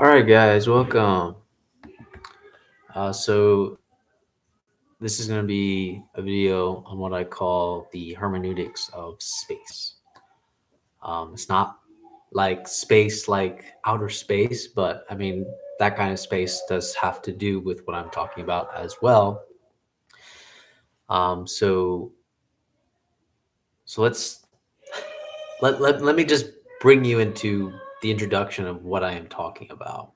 All right, guys, welcome. So this is going to be a video on what I call the hermeneutics of space. It's not like space, like outer space, but I mean that kind of space does have to do with what I'm talking about as well. Um, so so let me just bring you into the introduction of what I am talking about.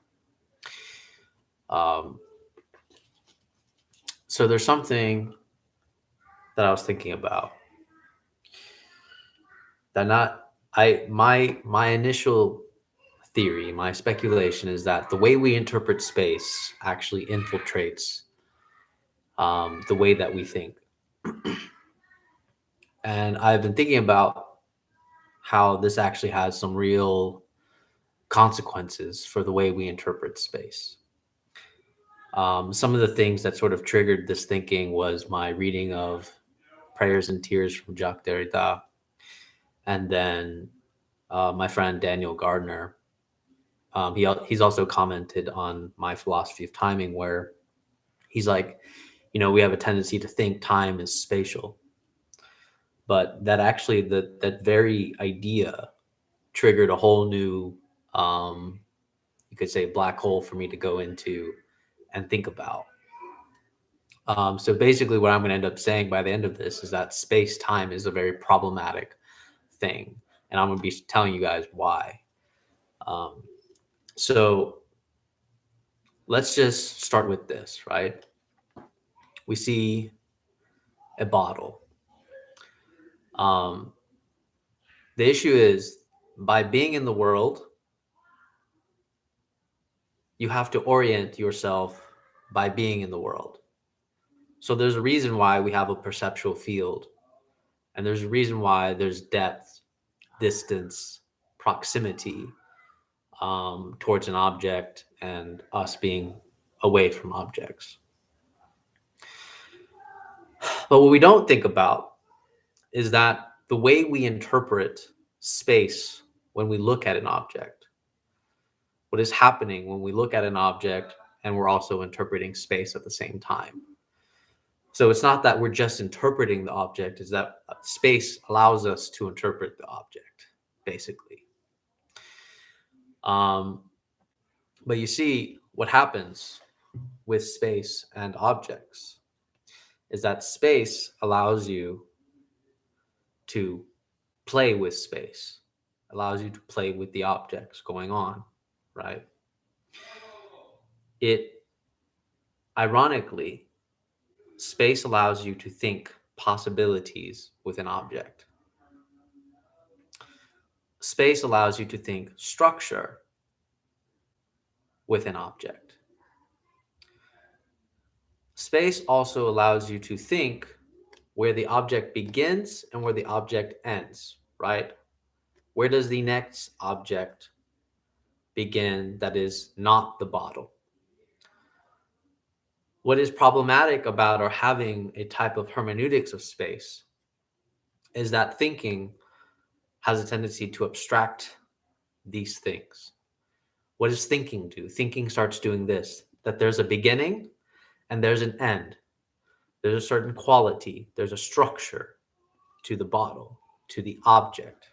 Um, so there's something that I was thinking about that not I my initial theory, my speculation is that the way we interpret space actually infiltrates the way that we think. And I've been thinking about how this actually has some real consequences for the way we interpret space. Some of the things that sort of triggered this thinking was my reading of Prayers and Tears from Jacques Derrida, and then my friend Daniel Gardner. He's also commented on my philosophy of timing, where he's like, we have a tendency to think time is spatial, but that actually that very idea triggered a whole new, um, you could say, black hole for me to go into and think about. So basically, what I'm going to end up saying by the end of this is that space time is a very problematic thing, and I'm going to be telling you guys why. Um, so let's just start with this, right? We see a bottle. Um, the issue is, by being in the world, you have to orient yourself by being in the world. So there's a reason why we have a perceptual field, and there's a reason why there's depth, distance, proximity towards an object, and us being away from objects. But what we don't think about is that the way we interpret space when we look at an object, what is happening when we look at an object and we're also interpreting space at the same time. So it's not that we're just interpreting the object, it's that space allows us to interpret the object, basically. Um, but you see, what happens with space and objects is that space allows you to play with space, allows you to play with the objects going on, right? It, ironically, space allows you to think possibilities with an object. Space allows you to think structure with an object. Space also allows you to think where the object begins and where the object ends, right? Where does the next object begin that is not the bottle? What is problematic about or having a type of hermeneutics of space is that thinking has a tendency to abstract these things. What does thinking do? Thinking starts doing this, that there's a beginning and there's an end. There's a certain quality, there's a structure to the bottle, to the object.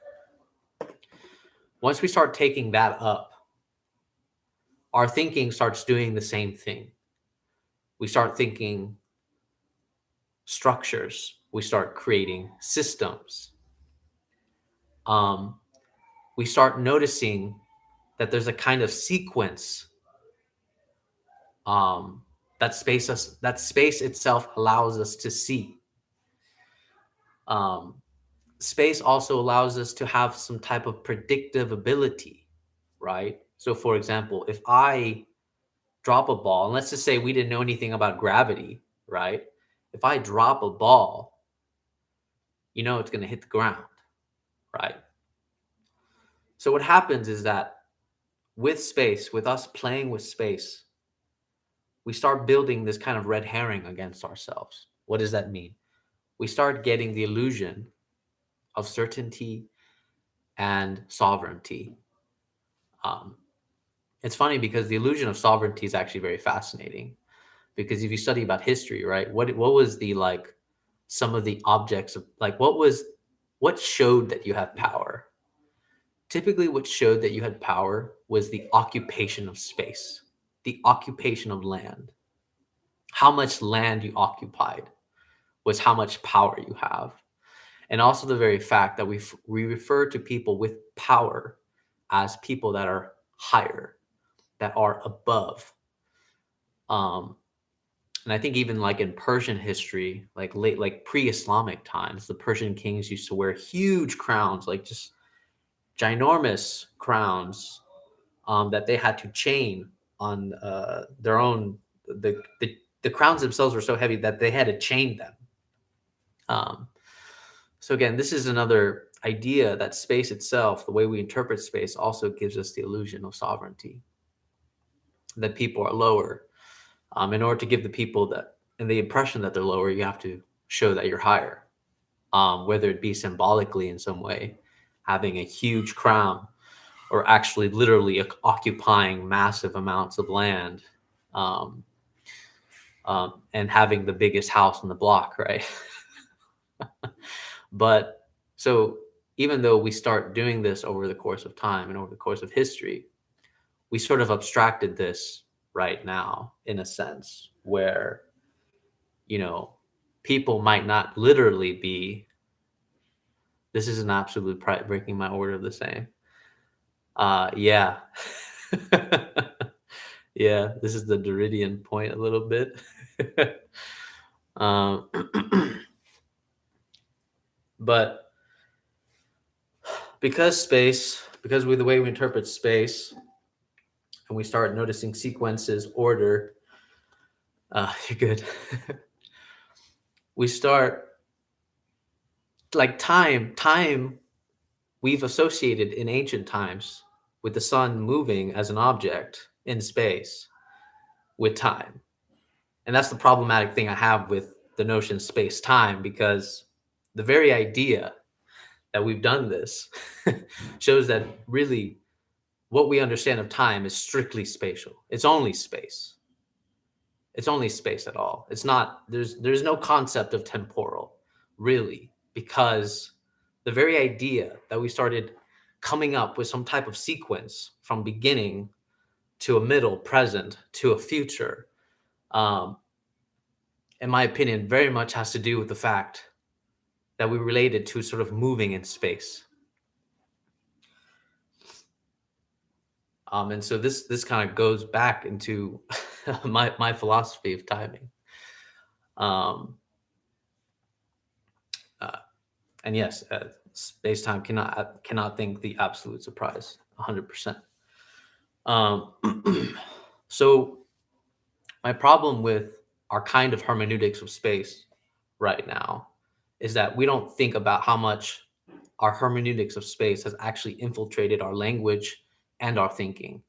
Once we start taking that up, our thinking starts doing the same thing. We start thinking structures, we start creating systems. Um, we start noticing that there's a kind of sequence um, that space itself allows us to see. Um, Space also allows us to have some type of predictive ability, right? So, for example, if I drop a ball, and let's just say we didn't know anything about gravity, right? If I drop a ball, it's going to hit the ground, right? So, what happens is that with space, with us playing with space, we start building this kind of red herring against ourselves. What does that mean? We start getting the illusion of certainty and sovereignty. Um, It's funny because the illusion of sovereignty is actually very fascinating. Because if you study about history, right, what was the like some of the objects of like what showed that you have power? Typically, what showed that you had power was the occupation of space, the occupation of land. How much land you occupied was how much power you have. And also the very fact that we refer to people with power as people that are higher, that are above. Um, and I think even like in Persian history, like pre-Islamic times, the Persian kings used to wear huge crowns, like just ginormous crowns that they had to chain on their own. The crowns themselves were so heavy that they had to chain them. Um, so again, this is another idea that space itself, the way we interpret space, also gives us the illusion of sovereignty. That people are lower. In order to give the people that and the impression that they're lower, you have to show that you're higher. Whether it be symbolically in some way, having a huge crown, or actually literally occupying massive amounts of land, um, and having the biggest house on the block, right? But so even though we start doing this over the course of time and over the course of history, we sort of abstracted this right now in a sense where, you know, people might not literally be, this is an absolute breaking my order of the same. Yeah. Yeah, this is the Deridian point a little bit. um, but because the way we interpret space, and we start noticing sequences, order, you're good. We start like time we've associated in ancient times with the sun moving as an object in space with time. And that's the problematic thing I have with the notion space time, because the very idea that we've done this shows that really what we understand of time is strictly spatial. It's only space. It's only space at all. It's not, there's no concept of temporal, really, because the very idea that we started coming up with some type of sequence from beginning to a middle, present to a future, um, in my opinion, very much has to do with the fact that we related to sort of moving in space. And so this kind of goes back into my philosophy of timing. Um, uh, and yes, space time cannot think the absolute surprise 100%. Um, so my problem with our kind of hermeneutics of space right now is that we don't think about how much our hermeneutics of space has actually infiltrated our language and our thinking.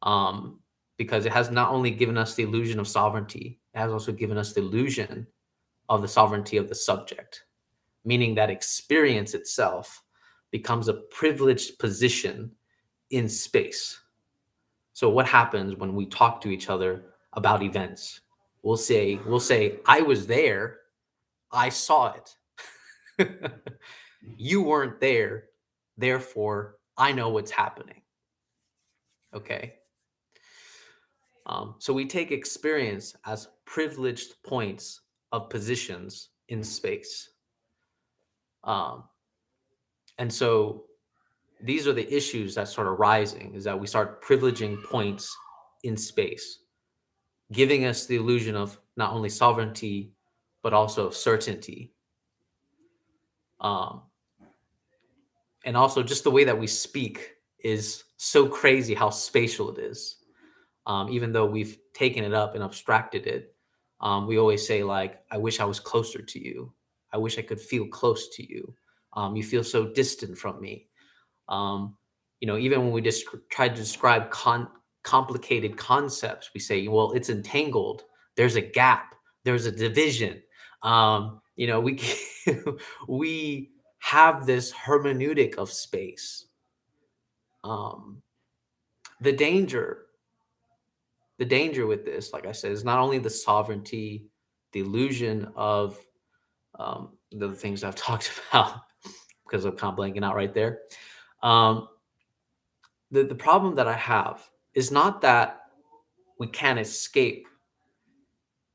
Um, because it has not only given us the illusion of sovereignty, it has also given us the illusion of the sovereignty of the subject, meaning that experience itself becomes a privileged position in space. So what happens when we talk to each other about events? We'll say, I was there, I saw it. You weren't there, therefore I know what's happening. Okay. So we take experience as privileged points of positions in space. Um, and so these are the issues that start arising, is that we start privileging points in space, giving us the illusion of not only sovereignty, but also of certainty. Um, and also just the way that we speak is so crazy how spatial it is. Even though we've taken it up and abstracted it, we always say like, I wish I was closer to you. I wish I could feel close to you. You feel so distant from me. Um, even when we just try to describe complicated concepts, we say, well, it's entangled. There's a gap. There's a division. We we have this hermeneutic of space. Um, The danger, the danger with this, like I said, is not only the sovereignty, the illusion of the things I've talked about because I'm kind of blanking out right there. Um, the problem that I have is not that we can't escape.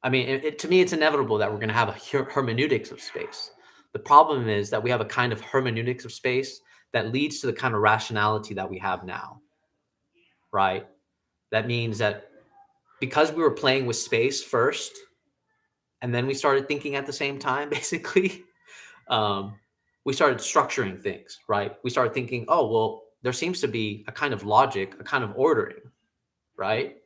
I mean, to me, it's inevitable that we're going to have a hermeneutics of space. The problem is that we have a kind of hermeneutics of space that leads to the kind of rationality that we have now, right? That means that because we were playing with space first, and then we started thinking at the same time, basically, um, we started structuring things, right? We started thinking, oh, well, there seems to be a kind of logic, a kind of ordering, right?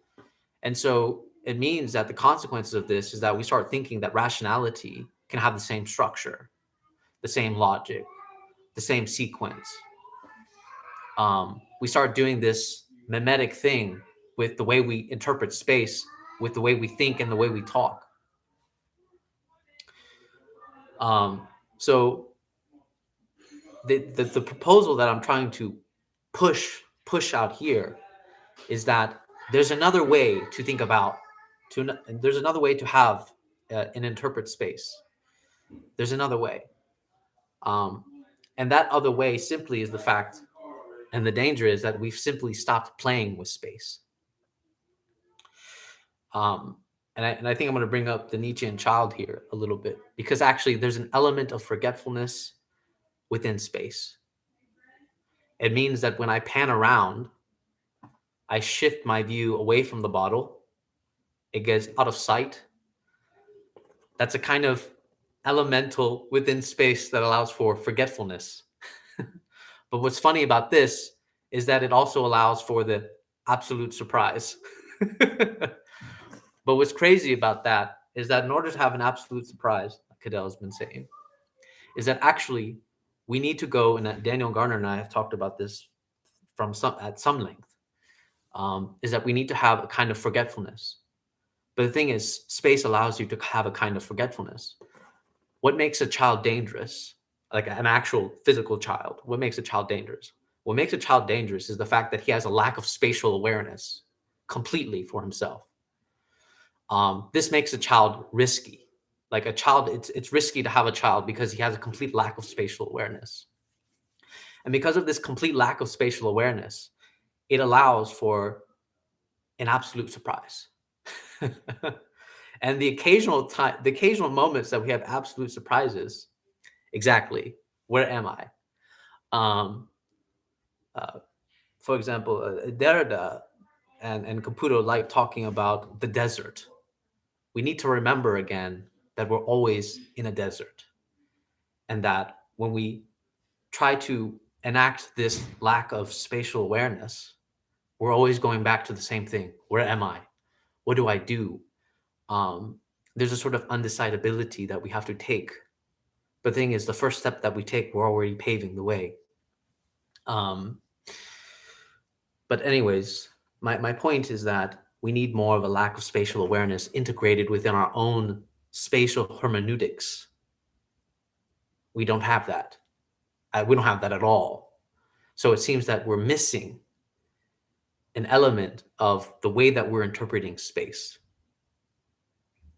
And so it means that the consequences of this is that we start thinking that rationality can have the same structure, the same logic, the same sequence. We start doing this mimetic thing with the way we interpret space, with the way we think and the way we talk. So the proposal that I'm trying to push out here is that there's another way to think about there's another way to have and interpret space. There's another way, um, and that other way simply is the fact, and the danger is that we've simply stopped playing with space. um, and I think I'm going to bring up the Nietzschean child here a little bit, because actually there's an element of forgetfulness within space. It means that when I pan around, I shift my view away from the bottle. It gets out of sight. That's a kind of elemental within space that allows for forgetfulness. But what's funny about this is that it also allows for the absolute surprise. But what's crazy about that is that in order to have an absolute surprise, like Cadell has been saying, is that actually we need to go, and Daniel Garner and I have talked about this at some length, is that we need to have a kind of forgetfulness. But the thing is, space allows you to have a kind of forgetfulness. What makes a child dangerous, like an actual physical child? What makes a child dangerous? What makes a child dangerous is the fact that he has a lack of spatial awareness completely for himself. This makes a child risky. Like a child, it's risky to have a child because he has a complete lack of spatial awareness. And because of this complete lack of spatial awareness, it allows for an absolute surprise. And the occasional moments that we have absolute surprises, exactly, where am I? Um, for example, Derrida and Caputo like talking about the desert. We need to remember again that we're always in a desert, and that when we try to enact this lack of spatial awareness, we're always going back to the same thing. Where am I? What do I do? There's a sort of undecidability that we have to take. But the thing is, the first step that we take, we're already paving the way. Um, but anyways, my point is that we need more of a lack of spatial awareness integrated within our own spatial hermeneutics. We don't have that. We don't have that at all. So it seems that we're missing an element of the way that we're interpreting space.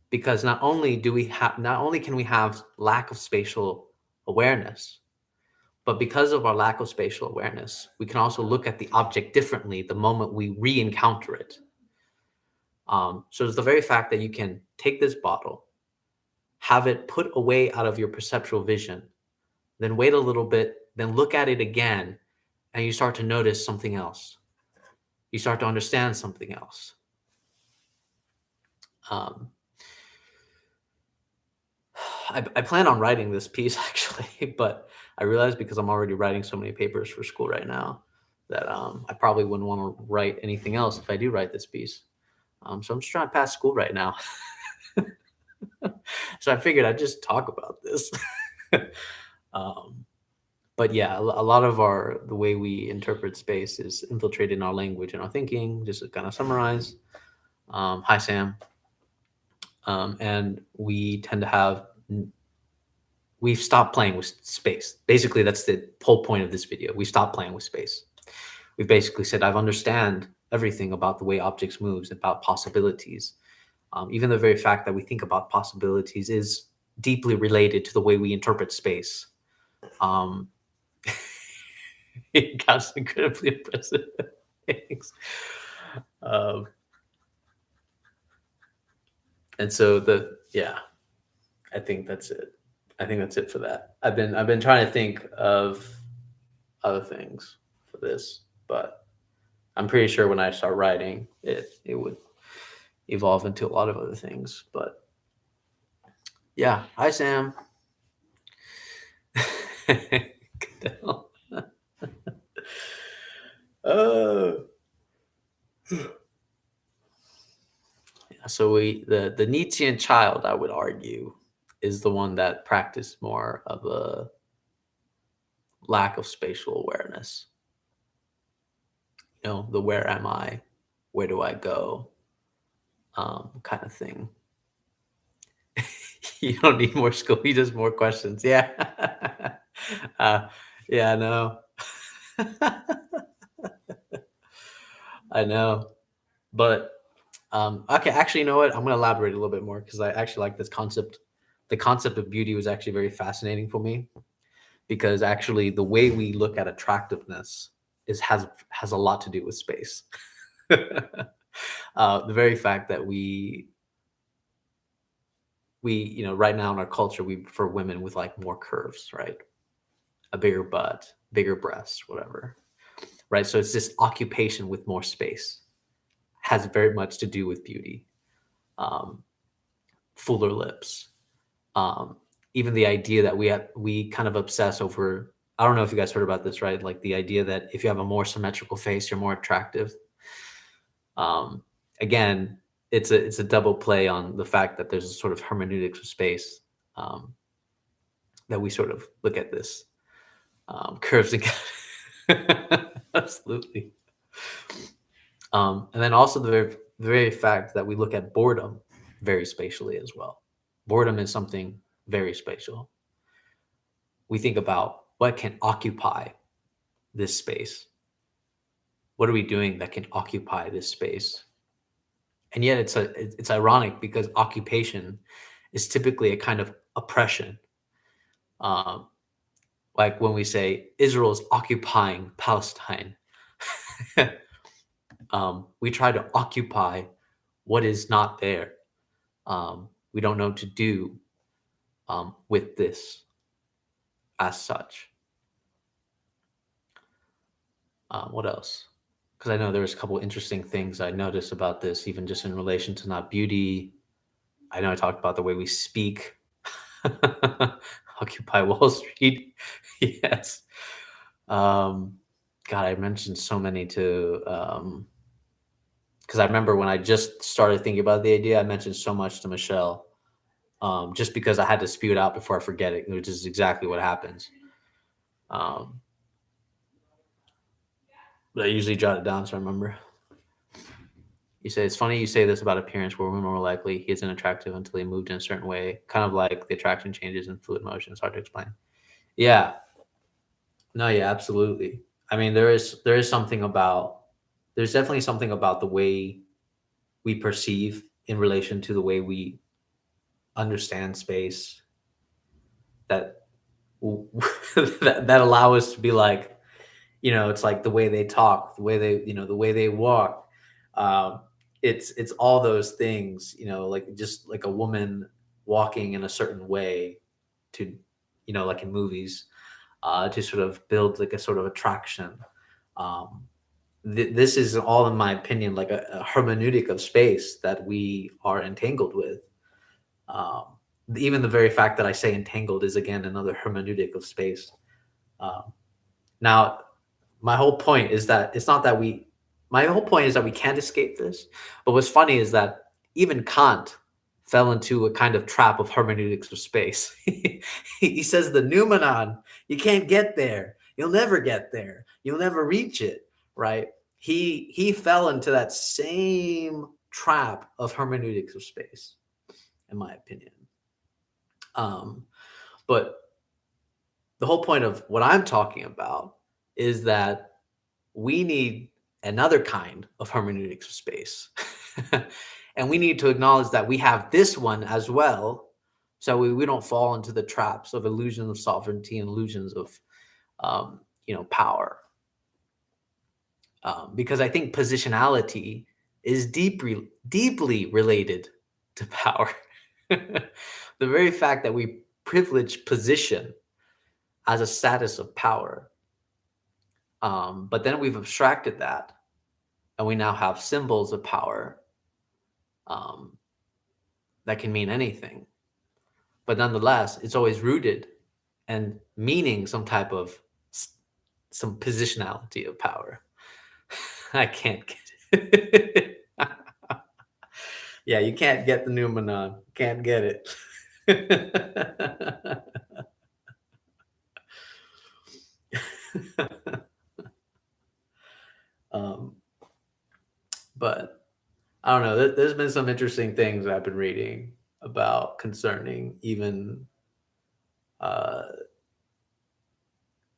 Because not only can we have lack of spatial awareness, but because of our lack of spatial awareness, we can also look at the object differently the moment we re-encounter it. So it's the very fact that you can take this bottle, have it put away out of your perceptual vision, then wait a little bit, then look at it again, and you start to notice something else. You start to understand something else. I plan on writing this piece actually, but I realized because I'm already writing so many papers for school right now that I probably wouldn't want to write anything else if I do write this piece. So I'm just trying to pass school right now. So I figured I'd just talk about this. But yeah, a lot of the way we interpret space is infiltrated in our language and our thinking, just to kind of summarize. Hi, Sam. And we tend to we've stopped playing with space. Basically, that's the whole point of this video. We stopped playing with space. We've basically said, I understand everything about the way objects moves, about possibilities. Even the very fact that we think about possibilities is deeply related to the way we interpret space. Um, it got incredibly impressive things. Um, and so I think that's it. I think that's it for that. I've been trying to think of other things for this, but I'm pretty sure when I start writing, it would evolve into a lot of other things. But yeah, hi Sam. Oh, yeah, so the Nietzschean child, I would argue, is the one that practiced more of a lack of spatial awareness. The where am I, where do I go, kind of thing. You don't need more school. You just more questions. Yeah. uh, yeah, I know. I know. But okay, actually, you know what? I'm going to elaborate a little bit more because I actually like this concept. The concept of beauty was actually very fascinating for me because actually the way we look at attractiveness has a lot to do with space. The very fact that we right now in our culture we prefer women with like more curves, right? A bigger butt, bigger breasts, whatever, right? So it's this occupation with more space has very much to do with beauty. Um, Fuller lips, um, even the idea that we kind of obsess over. I don't know if you guys heard about this, right? Like the idea that if you have a more symmetrical face, you're more attractive. Um, Again, it's a double play on the fact that there's a sort of hermeneutics of space, um, that we sort of look at this, curves and absolutely. And then also the very fact that we look at boredom very spatially as well. Boredom is something very spatial. We think about what can occupy this space. What are we doing that can occupy this space? And yet it's ironic because occupation is typically a kind of oppression. Um, like when we say Israel is occupying Palestine, we try to occupy what is not there. We don't know what to do with this as such. What else? Because I know there's a couple interesting things I noticed about this, even just in relation to not beauty. I know I talked about the way we speak. Occupy Wall Street. Yes. Um, God, I mentioned so many too. Because I remember when I just started thinking about the idea, I mentioned so much to Michelle, just because I had to spew it out before I forget it, which is exactly what happens. Um, but I usually jot it down so I remember. You say it's funny you say this about appearance where women are more likely he isn't attractive until he moved in a certain way, kind of like the attraction changes in fluid motion. It's hard to explain. Yeah. No, yeah, absolutely. I mean, there is something about there's definitely something about the way we perceive in relation to the way we understand space that that allow us to be like, it's like the way they talk, the way they walk. Um, it's all those things, like just like a woman walking in a certain way to, like in movies, to sort of build like a sort of attraction. Um, this is all, in my opinion, like a hermeneutic of space that we are entangled with. Um, Even the very fact that I say entangled is again another hermeneutic of space. Um, Now, my whole point is that it's not that we my whole point is that we can't escape this. But what's funny is that even Kant fell into a kind of trap of hermeneutics of space. He says the noumenon, you can't get there. You'll never get there. You'll never reach it, right? He fell into that same trap of hermeneutics of space, in my opinion. Um, but the whole point of what I'm talking about is that we need another kind of hermeneutics of space. And we need to acknowledge that we have this one as well, so we don't fall into the traps of illusions of sovereignty and illusions of power. Because I think positionality is deeply related to power. The very fact that we privilege position as a status of power, but then we've abstracted that, and we now have symbols of power um, that can mean anything. But nonetheless, it's always rooted and meaning some type of some positionality of power. I can't get it. Yeah, you can't get the noumenon. Can't get it. um, but I don't know. There's been some interesting things I've been reading about concerning even uh,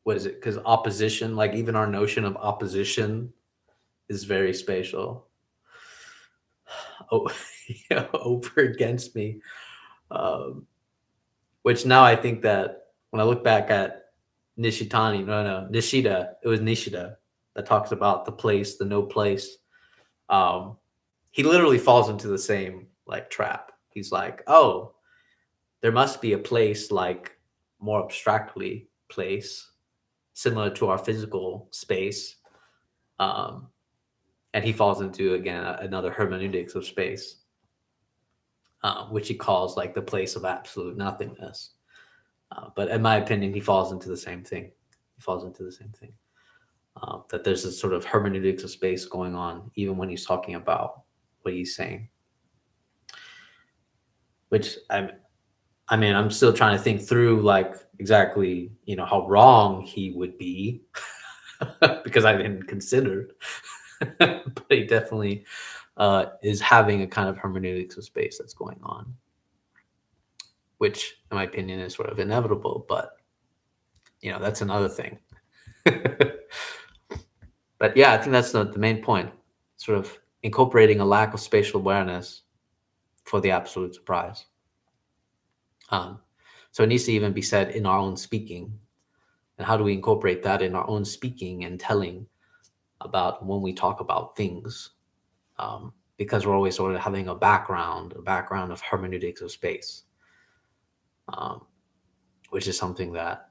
what is it? Because opposition, like even our notion of opposition, is very spatial. Oh, yeah, over against me. Um, which now I think that when I look back at Nishida, it was Nishida that talks about the place, the no place. Um, he literally falls into the same like trap. He's like, oh, there must be a place like more abstractly place, similar to our physical space. Um, and he falls into again another hermeneutics of space, which he calls like the place of absolute nothingness. But in my opinion, he falls into the same thing. He falls into the same thing. That there's a sort of hermeneutics of space going on, even when he's talking about what he's saying. Which I mean, I'm still trying to think through like exactly, how wrong he would be because I didn't consider. But he definitely is having a kind of hermeneutics of space that's going on, which, in my opinion, is sort of inevitable. But that's another thing. But yeah, I think that's the main point. Sort of incorporating a lack of spatial awareness for the absolute surprise. So it needs to even be said in our own speaking. And how do we incorporate that in our own speaking and telling about when we talk about things? Because we're always sort of having a background of hermeneutics of space, which is something that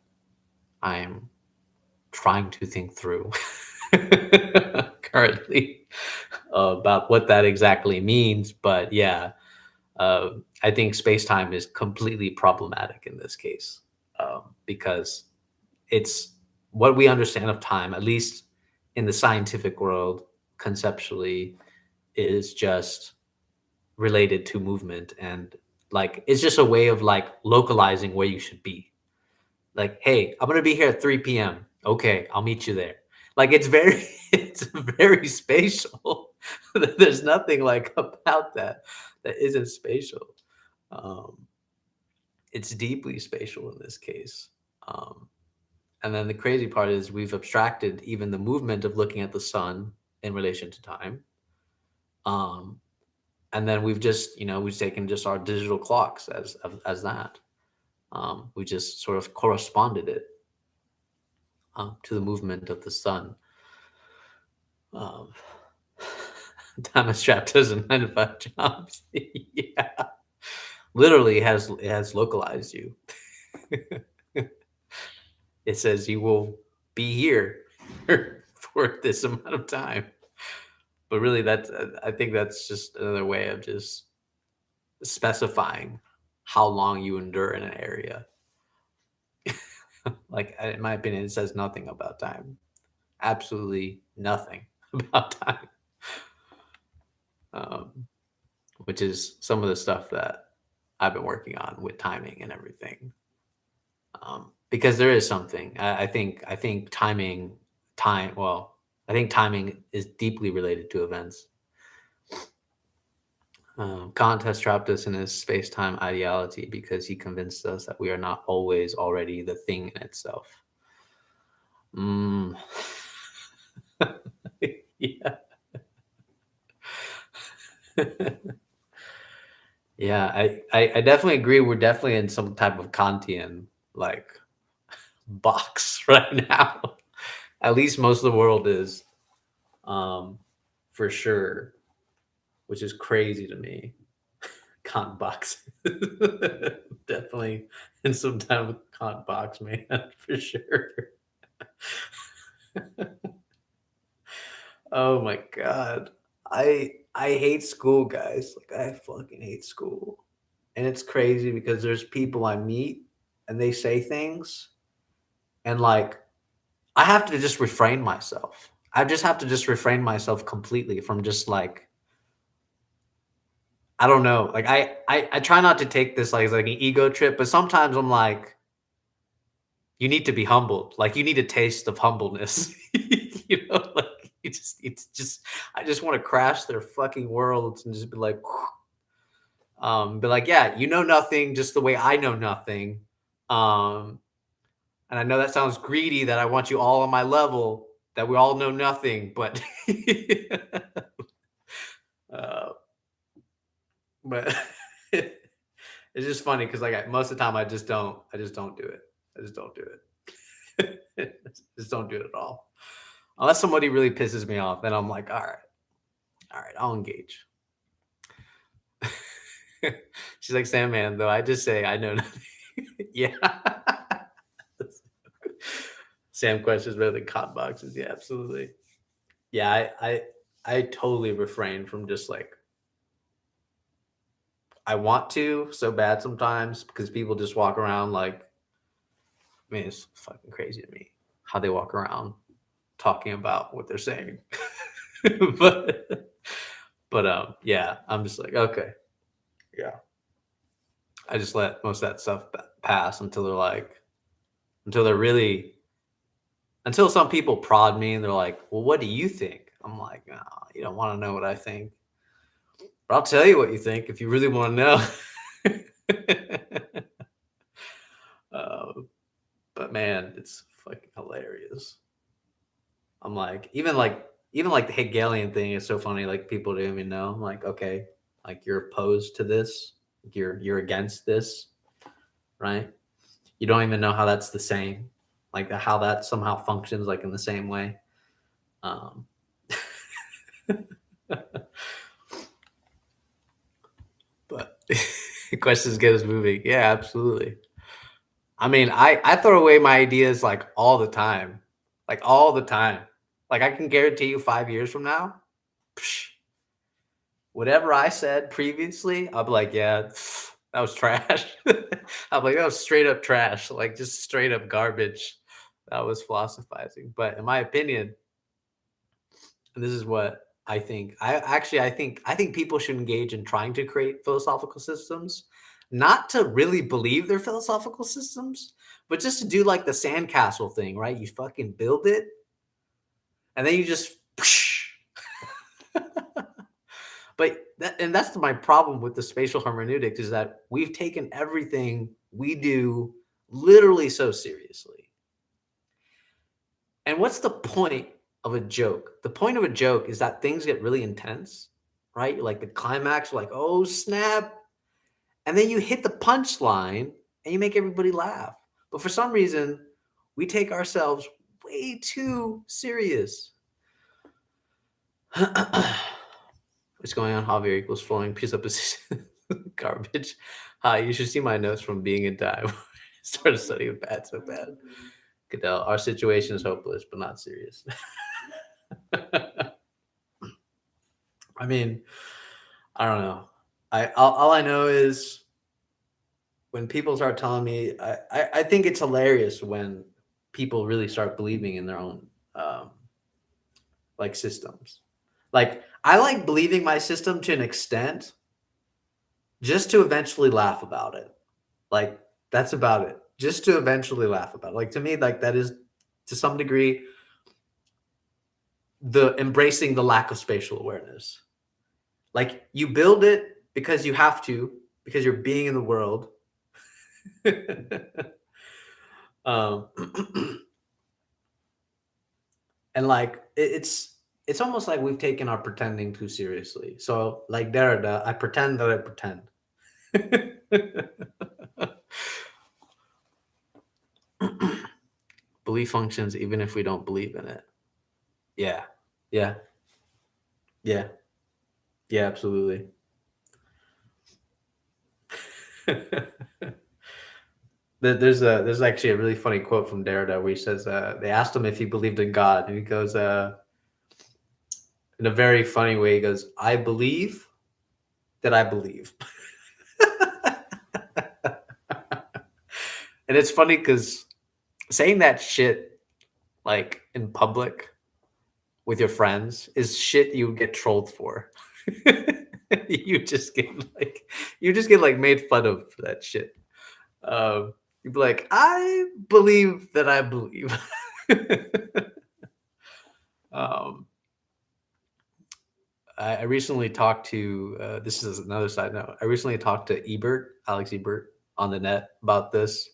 I am trying to think through currently about what that exactly means. But yeah, I think space time is completely problematic in this case, because it's what we understand of time, at least in the scientific world, conceptually, is just related to movement, and like it's just a way of like localizing where you should be. Like, hey, I'm gonna be here at 3 p.m. Okay, I'll meet you there. Like it's very it's very spatial. There's nothing like about that isn't spatial. Um, it's deeply spatial in this case. Um, and then the crazy part is we've abstracted even the movement of looking at the sun in relation to time. Um, and then we've taken just our digital clocks as that. We just sort of corresponded it to the movement of the sun. Um, Time is trapped as a 9 to 5 jobs. Yeah, literally it has localized you. It says you will be here for this amount of time. But really, I think that's just another way of just specifying how long you endure in an area. Like in my opinion, it says nothing about time. Absolutely nothing about time. Um, which is some of the stuff that I've been working on with timing and everything. Because there is something. I think time. Well, I think timing is deeply related to events. Kant has trapped us in his space-time ideality because he convinced us that we are not always already the thing in itself. Mm. Yeah. Yeah, I definitely agree. We're definitely in some type of Kantian like box right now. At least most of the world is, um, for sure, which is crazy to me. Kant box, definitely in some type of Kant box, man, for sure. Oh my god, I hate school, guys. Like I fucking hate school, and it's crazy because there's people I meet and they say things, and like I have to just refrain myself. I just have to just refrain myself completely from just like I don't know. Like I try not to take this like as like an ego trip, but sometimes I'm like, you need to be humbled. Like you need a taste of humbleness. You know, like you just it's just I just want to crash their fucking worlds and just be like, be like, yeah, you know nothing, just the way I know nothing. Um, and I know that sounds greedy that I want you all on my level, that we all know nothing, but uh, but it's just funny because like most of the time I just don't do it. I just don't do it. Just don't do it at all. Unless somebody really pisses me off, then I'm like, all right, I'll engage. She's like, Sandman, though I just say I know nothing. Yeah. Sam questions rather than cotton boxes. Yeah, absolutely. Yeah, I totally refrain from just like I want to so bad sometimes because people just walk around like I mean it's fucking crazy to me how they walk around talking about what they're saying. but yeah, I'm just like, okay, yeah. I just let most of that stuff pass until they're like until they're really until some people prod me and they're like, "Well, what do you think?" I'm like, "No, you don't want to know what I think, but I'll tell you what you think if you really want to know." uh, but man, it's fucking hilarious. I'm like even like the Hegelian thing is so funny. Like people don't even know. I'm like, okay, like you're opposed to this, you're against this, right? You don't even know how that's the same, like how that somehow functions like in the same way. Um, but questions get us moving. Yeah, absolutely. I mean, I throw away my ideas like all the time. Like I can guarantee you, 5 years from now, psh, whatever I said previously, I'll be like, yeah, that was trash. I'm like, that was straight up trash, like just straight up garbage. That was philosophizing. But in my opinion, and this is what I think. I think people should engage in trying to create philosophical systems, not to really believe they're philosophical systems, but just to do like the sandcastle thing, right? You fucking build it, and then you just. And that's my problem with the spatial hermeneutics is that we've taken everything we do literally so seriously. And what's the point of a joke? The point of a joke is that things get really intense, right? Like the climax, like, oh snap. And then you hit the punchline and you make everybody laugh. But for some reason, we take ourselves way too serious. What's going on? Javier equals flowing presupposition. Garbage. Hi, you should see my notes from being in time. Started studying bad so bad. Goodell, our situation is hopeless, but not serious. I mean, I don't know. All I know is when people start telling me, I think it's hilarious when people really start believing in their own um, like systems. Like I like believing my system to an extent, just to eventually laugh about it. Like that's about it. Just to eventually laugh about it. Like to me, like that is to some degree the embracing the lack of spatial awareness. Like you build it because you have to, because you're being in the world. um, and like it's it's almost like we've taken our pretending too seriously. So, like Derrida, I pretend that I pretend. Belief functions even if we don't believe in it. Yeah. Yeah. Yeah. Yeah, absolutely. There's actually a really funny quote from Derrida where he says they asked him if he believed in God, and he goes in a very funny way. He goes, "I believe that I believe," and it's funny because saying that shit like in public with your friends is shit you would get trolled for. you just get like you just get like made fun of for that shit. You'd be like, I believe that I believe. um, I recently talked to this is another side note. I recently talked to Alex Ebert, on the net about this.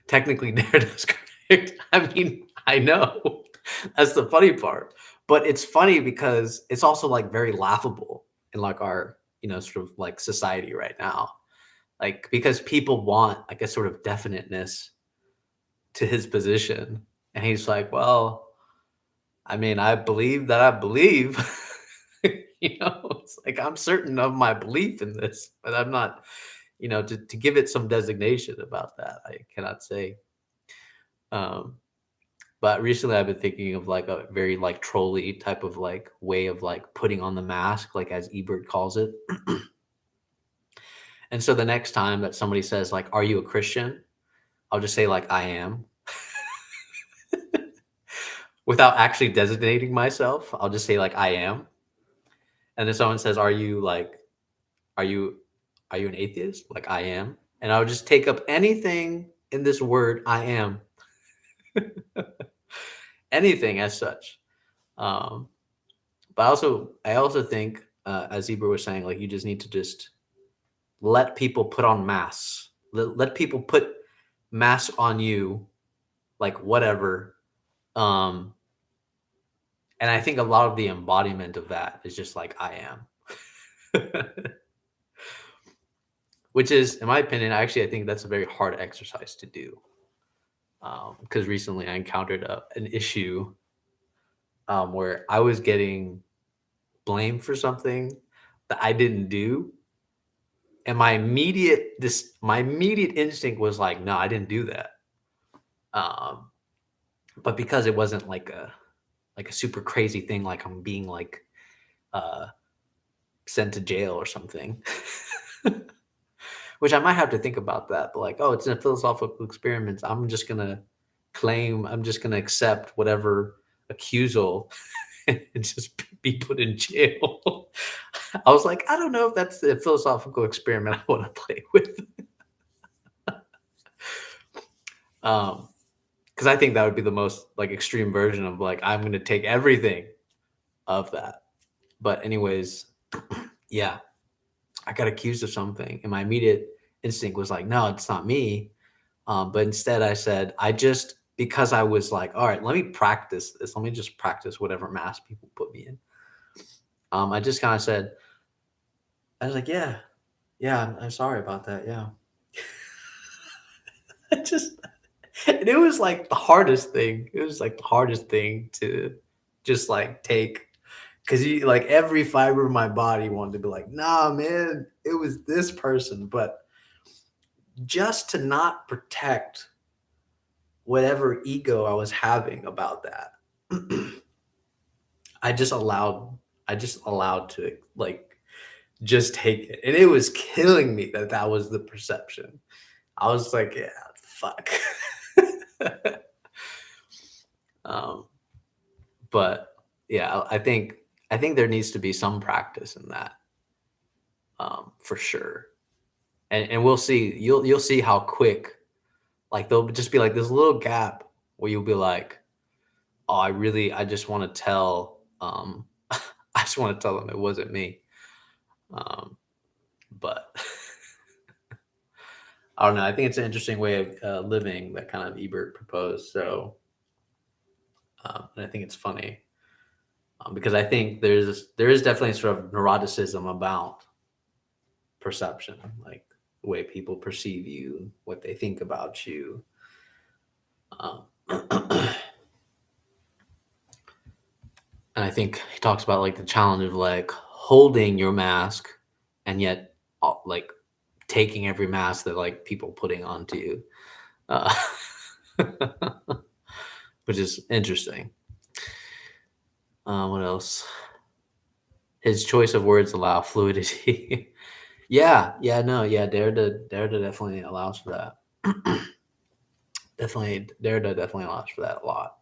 Technically, Derrida's correct. I mean, I know that's the funny part, but it's funny because it's also like very laughable in like our sort of like society right now, like because people want like a sort of definiteness to his position, and he's like, well, I mean, I believe that I believe. It's like I'm certain of my belief in this, but I'm not, to give it some designation about that. I cannot say. Um, but recently I've been thinking of like a very like trolly type of like way of like putting on the mask, like as Ebert calls it. And so the next time that somebody says like, "Are you a Christian?" I'll just say like, "I am," without actually designating myself. I'll just say like, "I am." And then someone says, are you are you an atheist?" Like, "I am." And I would just take up anything in this word, "I am." Anything as such. Um, but I also think, as Zebra was saying, like you just need to just let people put on masks. Let people put masks on you, like whatever. Um, and I think a lot of the embodiment of that is just like I am. Which is, in my opinion, actually, I think that's a very hard exercise to do. Because recently I encountered an issue where I was getting blamed for something that I didn't do, and my immediate instinct was like, no, I didn't do that. Um, but because it wasn't like a super crazy thing, like I'm being like uh, sent to jail or something, which I might have to think about that. But like, oh, it's a philosophical experiment. I'm just gonna accept whatever accusal and just be put in jail. I was like, I don't know if that's the philosophical experiment I want to play with. Because I think that would be the most like extreme version of like I'm going to take everything of that. But anyways, yeah, I got accused of something, and my immediate instinct was like, no, it's not me. But instead, I said, because I was like, all right, let me practice this. Let me just practice whatever mask people put me in. I just kind of said, I was like, yeah, yeah, I'm sorry about that. Yeah. I just, and it was like the hardest thing. It was like the hardest thing to just like take, because you like every fiber of my body wanted to be like, nah, man, it was this person. But just to not protect whatever ego I was having about that, I just allowed, to like just take it, and it was killing me that that was the perception. I was like, yeah, fuck. um, but yeah, I think there needs to be some practice in that, for sure. And we'll see. You'll see how quick, like there'll just be like this little gap where you'll be like, oh, I just want to tell, I just want to tell them it wasn't me. Um, but I don't know. I think it's an interesting way of living that kind of Ebert proposed. So, and I think it's funny. because I think there is definitely sort of neuroticism about perception, like the way people perceive you, what they think about you. Um, and I think he talks about like the challenge of like holding your mask and yet like taking every mask that like people putting onto you, uh, which is interesting. What else? His choice of words allow fluidity. Yeah, yeah, no, yeah. Derrida definitely allows for that. Definitely, Derrida definitely allows for that a lot.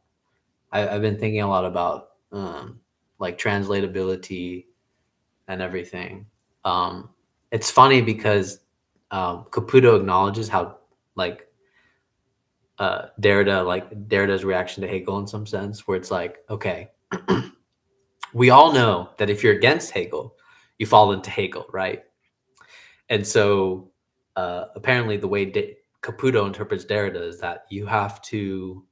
I've been thinking a lot about like translatability and everything. Um, it's funny because Caputo acknowledges how like Derrida's reaction to Hegel in some sense, where it's like, okay, we all know that if you're against Hegel, you fall into Hegel, right? And so apparently, the way Caputo interprets Derrida is that you have to.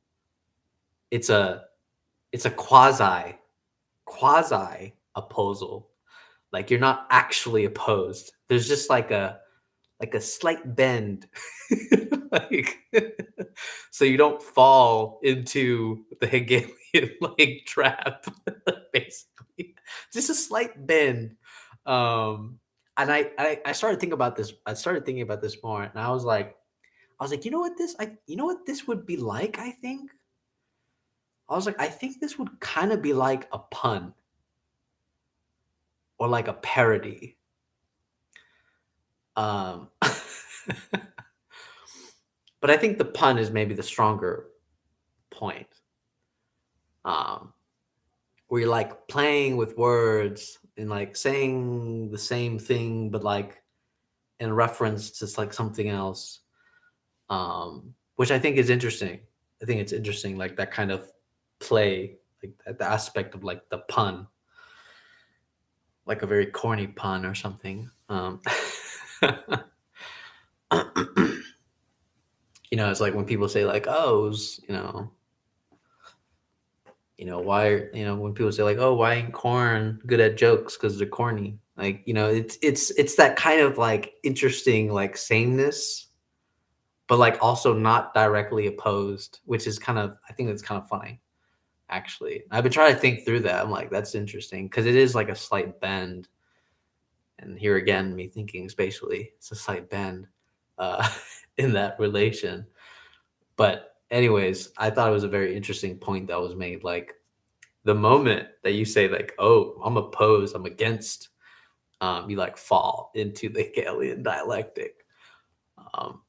It's a quasi opposal. Like you're not actually opposed. There's just like a slight bend, like so you don't fall into the Hegelian like trap, basically. Just a slight bend. Um, and I started thinking about this. I started thinking about this more, and I was like, you know what this would be like. I was like, I think this would kind of be like a pun or like a parody. Um, but I think the pun is maybe the stronger point. Um, where you're like playing with words and like saying the same thing, but like in reference to like something else, which I think is interesting. I think it's interesting, like that kind of play, like the aspect of like the pun, like a very corny pun or something. It's like when people say like, "Oh, why when people say like, oh, why ain't corn good at jokes because they're corny, like it's that kind of like interesting like sameness, but like also not directly opposed, which is kind of, I think that's kind of funny. Actually, I've been trying to think through that. I'm like, that's interesting because it is like a slight bend, and here again me thinking spatially, it's a slight bend uh in that relation. But anyways, I thought it was a very interesting point that was made, like the moment that you say like, "Oh, I'm opposed, I'm against," you like fall into the Hegelian dialectic.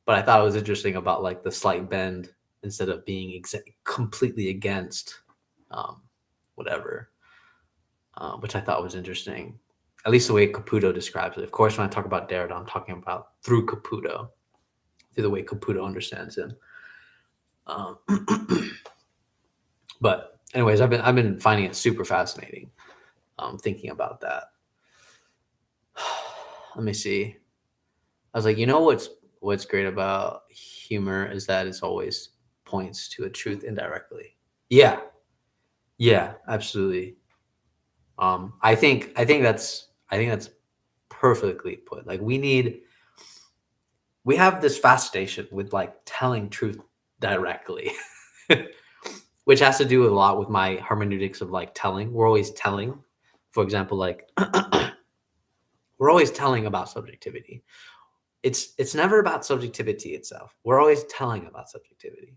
But I thought it was interesting about like the slight bend instead of being completely against um, whatever, which I thought was interesting. At least the way Caputo describes it. Of course, when I talk about Derrida, I'm talking about through Caputo, through the way Caputo understands him. Um, but anyways, I've been finding it super fascinating, thinking about that. Let me see. I was like, what's great about humor is that it's always points to a truth indirectly. Yeah, yeah, absolutely. I think that's perfectly put. Like we have this fascination with like telling truth directly, which has to do a lot with my hermeneutics of like telling. We're always telling. For example, like we're always telling about subjectivity. It's never about subjectivity itself. We're always telling about subjectivity.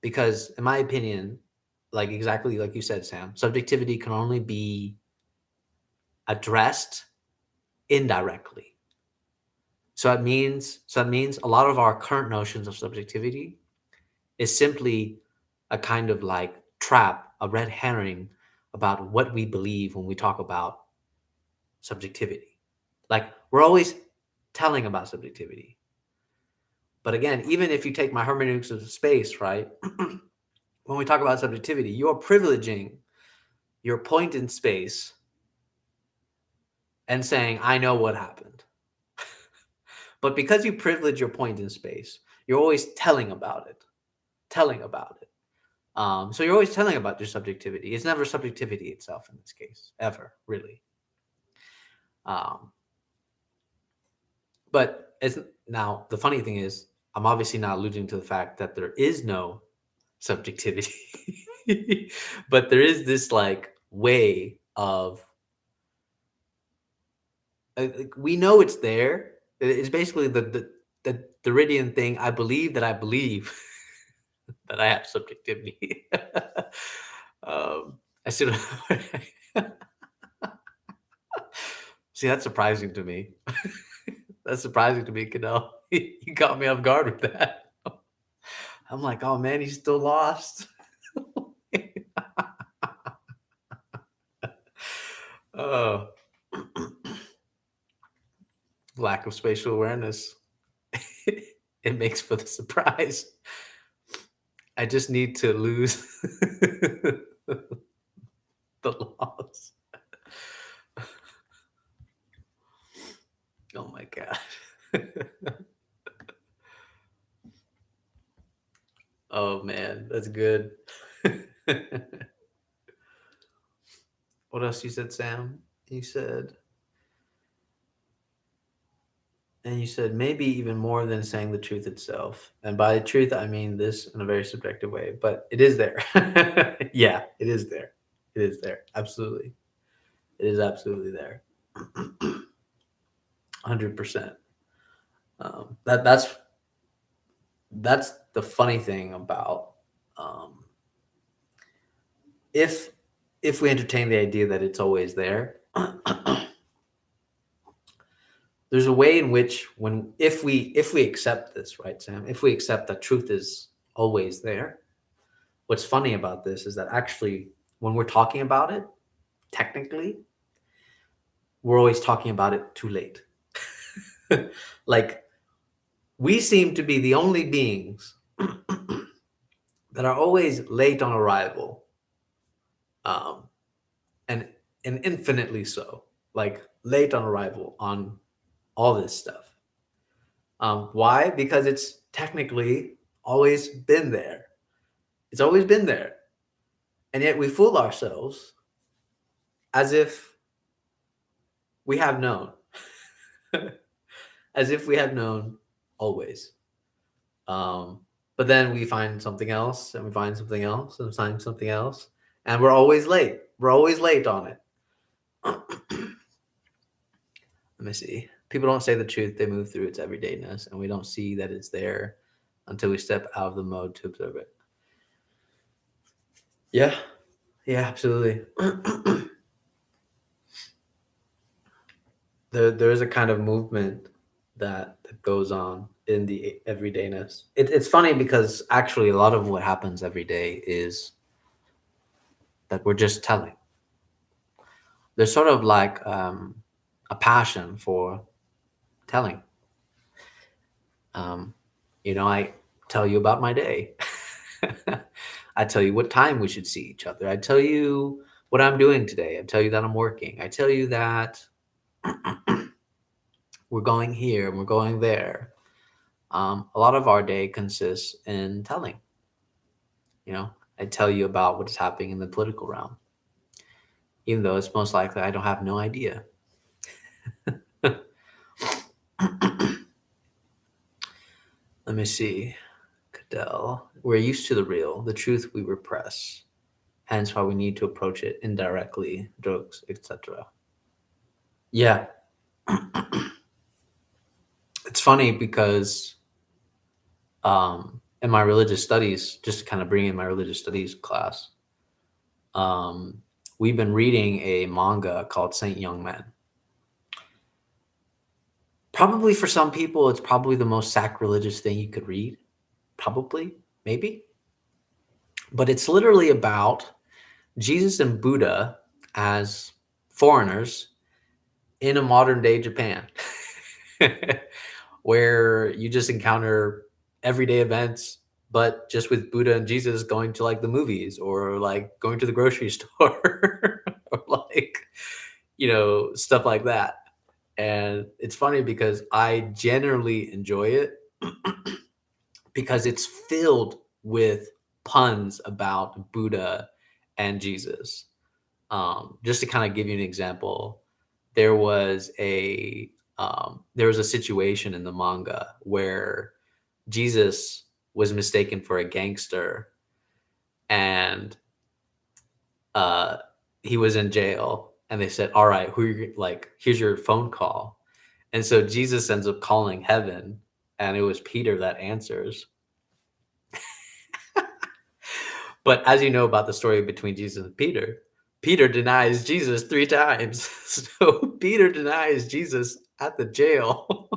Because in my opinion, like exactly like you said, Sam, subjectivity can only be addressed indirectly. So that means a lot of our current notions of subjectivity is simply a kind of like trap, a red herring about what we believe when we talk about subjectivity. Like we're always telling about subjectivity. But again, even if you take my hermeneutics of space, right? When we talk about subjectivity, you're privileging your point in space and saying, I know what happened. But because you privilege your point in space, you're always telling about it, telling about it. So you're always telling about your subjectivity. It's never subjectivity itself in this case, ever, really. Um, but it's now the funny thing is, I'm obviously not alluding to the fact that there is no subjectivity, but there is this like way of like, we know it's there. It's basically the Deridian thing. I believe that I believe that I have subjectivity. I should see that's surprising to me. That's surprising to me, Cadell. You caught me off guard with that. I'm like, oh man, he's still lost. Oh, lack of spatial awareness. It makes for the surprise. I just need to lose the loss. Oh my god. Oh man, that's good. What else you said, Sam? You said, and you said maybe even more than saying the truth itself. And by truth, I mean this in a very subjective way, but it is there. Yeah, it is there. It is there. Absolutely. It is absolutely there. 100%. That's the funny thing about um, if if we entertain the idea that it's always there, there's a way in which when if we accept this, right, Sam, if we accept that truth is always there, what's funny about this is that actually when we're talking about it, technically, we're always talking about it too late. Like we seem to be the only beings that are always late on arrival, um, and infinitely so, like late on arrival on all this stuff. Why? Because it's technically always been there. It's always been there, and yet we fool ourselves as if we have known, as if we have known always. Um, but then we find something else, and we find something else, and find something else, and we're always late. We're always late on it. Let me see. People don't say the truth, they move through its everydayness, and we don't see that it's there until we step out of the mode to observe it. Yeah, yeah, absolutely. There is a kind of movement that goes on in the everydayness. It's funny because actually a lot of what happens every day is that we're just telling. There's sort of like a passion for telling. Um, I tell you about my day. I tell you what time we should see each other. I tell you what I'm doing today. I tell you that I'm working. I tell you that we're going here and we're going there. A lot of our day consists in telling. I tell you about what's happening in the political realm, even though it's most likely I don't have no idea. Let me see. Cadell. We're used to the real, the truth we repress. Hence why we need to approach it indirectly, jokes, etc. Yeah. It's funny because in my religious studies, just to kind of bring in my religious studies class, we've been reading a manga called Saint Young Man. Probably for some people, it's probably the most sacrilegious thing you could read. Probably, maybe. But it's literally about Jesus and Buddha as foreigners in a modern day Japan, where you just encounter everyday events, but just with Buddha and Jesus going to like the movies or like going to the grocery store or like, stuff like that. And it's funny because I generally enjoy it because it's filled with puns about Buddha and Jesus. Just to kind of give you an example, there was a situation in the manga where Jesus was mistaken for a gangster, and uh, he was in jail, and they said, "All right, here's your phone call." And so Jesus ends up calling heaven, and it was Peter that answers. But as you know about the story between Jesus and Peter, Peter denies Jesus 3 times. So Peter denies Jesus at the jail.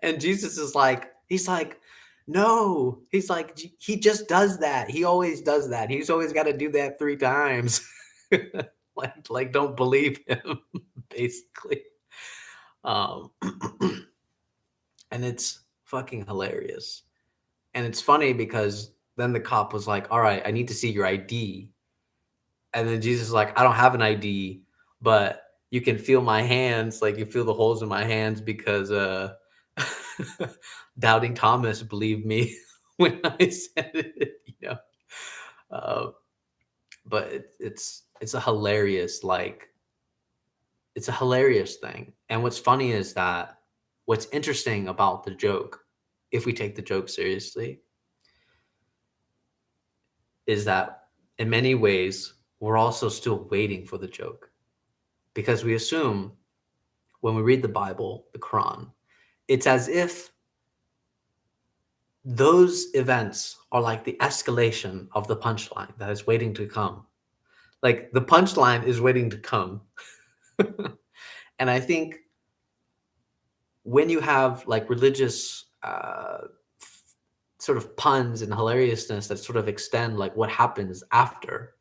And Jesus is like, he's like, no. He's like, he just does that. He always does that. He's always got to do that 3 times. Like don't believe him, basically. Um, and it's fucking hilarious. And it's funny because then the cop was like, all right, I need to see your ID. And then Jesus is like, I don't have an ID, but you can feel my hands, like you feel the holes in my hands because doubting Thomas believed me when I said it, you know. Uh, but it's a hilarious, like it's a hilarious thing. And what's funny is that what's interesting about the joke, if we take the joke seriously, is that in many ways we're also still waiting for the joke, because we assume when we read the Bible, the Quran, it's as if those events are like the escalation of the punchline that is waiting to come. Like the punchline is waiting to come. And I think when you have like religious sort of puns and hilariousness that sort of extend like what happens after,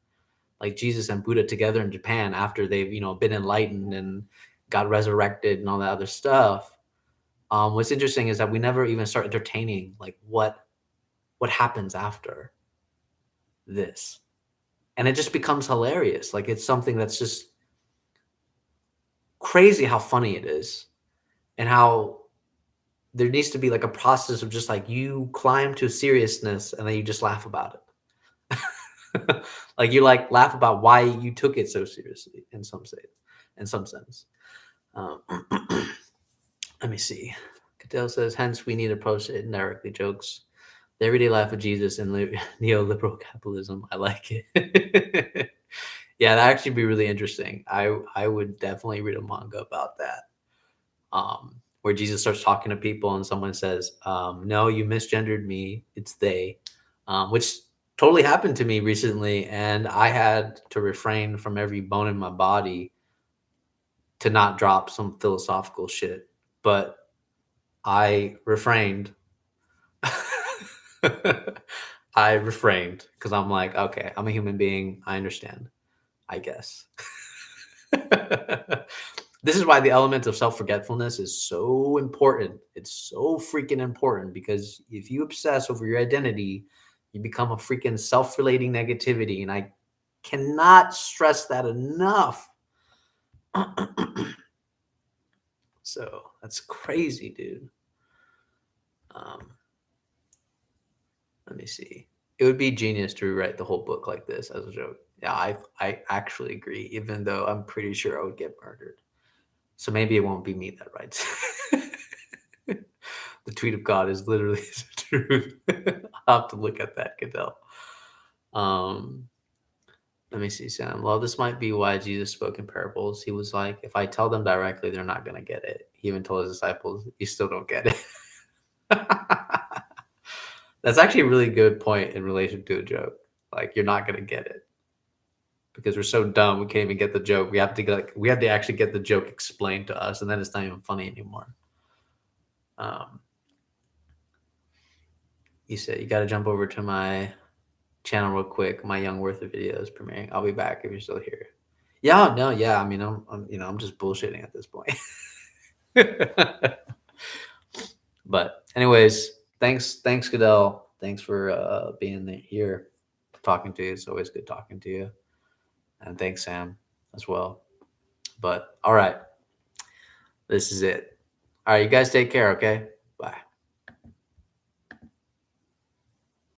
like Jesus and Buddha together in Japan after they've, been enlightened and got resurrected and all that other stuff. What's interesting is that we never even start entertaining like what happens after this, and it just becomes hilarious. Like it's something that's just crazy how funny it is, and how there needs to be like a process of just like you climb to seriousness and then you just laugh about it. Like you like laugh about why you took it so seriously in some sense. Um, let me see. Cadell says, hence we need to approach it indirectly jokes. The everyday life of Jesus and neoliberal capitalism. I like it. Yeah, that'd actually be really interesting. I would definitely read a manga about that. Where Jesus starts talking to people and someone says, no, you misgendered me. It's they, which totally happened to me recently. And I had to refrain from every bone in my body to not drop some philosophical shit. But I refrained. I refrained because I'm like, okay, I'm a human being. I understand, I guess. This is why the element of self-forgetfulness is so important. It's so freaking important, because if you obsess over your identity, you become a freaking self-relating negativity. And I cannot stress that enough. So that's crazy, dude. Let me see. It would be genius to rewrite the whole book like this as a joke. Yeah, I actually agree, even though I'm pretty sure I would get murdered. So maybe it won't be me that writes. The tweet of God is literally the truth. I'll have to look at that, Goodell. Let me see, Sam. Well, this might be why Jesus spoke in parables. He was like, if I tell them directly, they're not going to get it. He even told his disciples, you still don't get it. That's actually a really good point in relation to a joke. Like, you're not going to get it because we're so dumb. We can't even get the joke. We have to actually get the joke explained to us, and then it's not even funny anymore. You said you got to jump over to my channel real quick. My Young Worth of video is premiering. I'll be back if you're still here. Yeah, no, yeah. I mean, I'm just bullshitting at this point. But anyways, thanks, Goodell. Thanks for being here, talking to you. It's always good talking to you. And thanks, Sam, as well. But all right, this is it. All right, you guys take care, okay? Bye.